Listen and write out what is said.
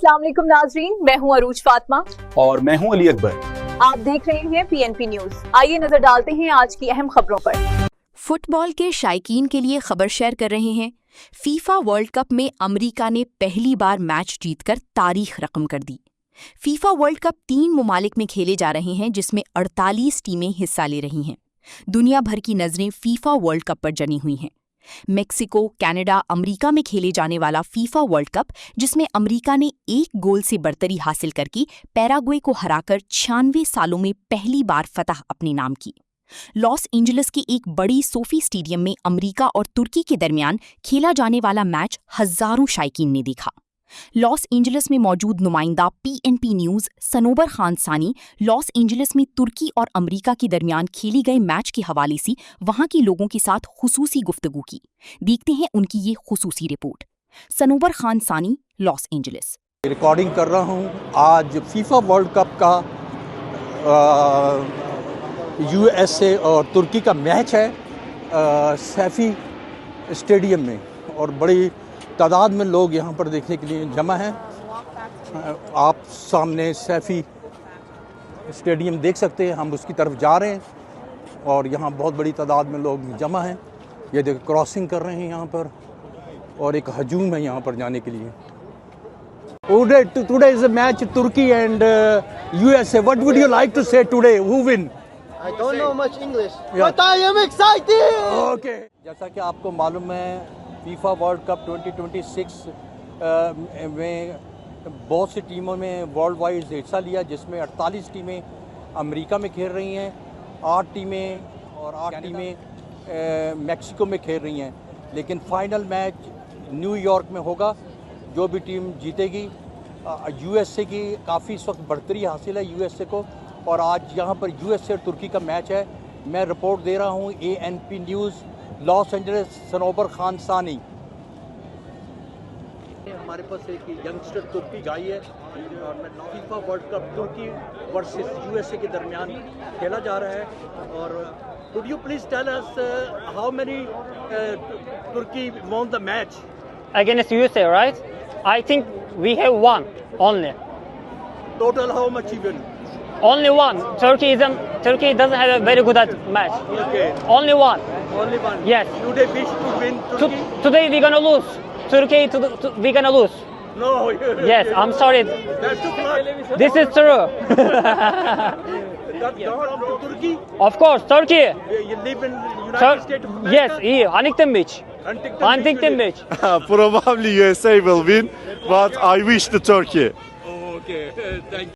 अस्सलाम वालेकुम नाजरीन, मैं हूं अरूज फातिमा और मैं हूं अली अकबर। आप देख रहे हैं पीएनपी न्यूज। आइए नजर डालते हैं आज की अहम खबरों पर। फुटबॉल के शायकीन के लिए खबर शेयर कर रहे हैं। फीफा वर्ल्ड कप में अमेरिका ने पहली बार मैच जीतकर तारीख रकम कर दी। फीफा वर्ल्ड कप 3 मुमालिक में खेले जा रहे हैं, जिसमें 48 टीमें हिस्सा ले रही हैं। दुनिया भर की नजरें फीफा वर्ल्ड कप पर जमी हुई हैं। मेक्सिको, कनाडा, अमेरिका में खेले जाने वाला फीफा वर्ल्ड कप, जिसमें अमेरिका ने 1 गोल से बढ़तरी हासिल करके पैराग्वे को हराकर 96 सालों में पहली बार फतह अपने नाम की। लॉस एंजलिस के एक बड़ी सोफी स्टेडियम में अमेरिका और तुर्की के दरमियान खेला जाने वाला मैच हजारों शायकीन ने देखा। लॉस एंजलिस में मौजूद नुमाइंदा पीएनपी न्यूज सनोबर खान सानी लॉस एंजलिस में तुर्की और अमेरिका के दरमियान खेले गए मैच के हवाले से वहां के लोगों के साथ खुसूसी गुफ्तगू की। देखते हैं उनकी ये खुसूसी रिपोर्ट। सनोबर खान सानी, लॉस एंजलिस। रिकॉर्डिंग कर रहा हूं। आज फीफा वर्ल्ड कप का यूएसए और तुर्की का मैच है सैफी स्टेडियम में, और बड़ी तादाद में लोग यहाँ पर देखने के लिए जमा हैं। आप सामने सैफी स्टेडियम देख सकते हैं, हम उसकी तरफ जा रहे हैं और यहाँ बहुत बड़ी तादाद में लोग जमा हैं। ये देखो क्रॉसिंग कर रहे हैं यहाँ पर, और एक हजूम है यहाँ पर जाने के लिए। Today is a match Turkey and USA. What would you like to say today? Who win? I don't know much English, Yeah. but I am excited. Okay. जैसा कि आपको मालूम है, फीफा वर्ल्ड कप 2026 में बहुत सी टीमों में वर्ल्ड वाइड हिस्सा लिया, जिसमें 48 टीमें अमेरिका में खेल रही हैं, 8 टीमें और 8 टीमें मैक्सिको में खेल रही हैं। लेकिन फाइनल मैच न्यूयॉर्क में होगा। जो भी टीम जीतेगी, यूएसए की काफ़ी इस वक्त बढ़तरी हासिल है यूएसए को, और आज यहाँ पर यूएसए और तुर्की का मैच है। मैं रिपोर्ट दे रहा हूँ ANP news Los Angeles, Sanobar Khan सानी। हमारे पास एक यंगस्टर तुर्की गाई है, और मैं FIFA World Cup Turkey versus USA के दरमियान खेला जा रहा है। और could you please tell us how many Turkey won the match against USA, right? I think we have one only. Total how much even? Only one. Turkey doesn't have a very good at match. Okay. Only one. Only one. Yes. Do they wish to win Turkey? Today we're gonna lose. Turkey, we're gonna lose. No. Yes, I'm sorry. That's too much. This is true. That's not Turkey. Of course, Turkey. You live in United States of America? Yes, here, Huntington Beach. Huntington Beach. Probably USA will win, but I wish the Turkey. Okay. Thank you.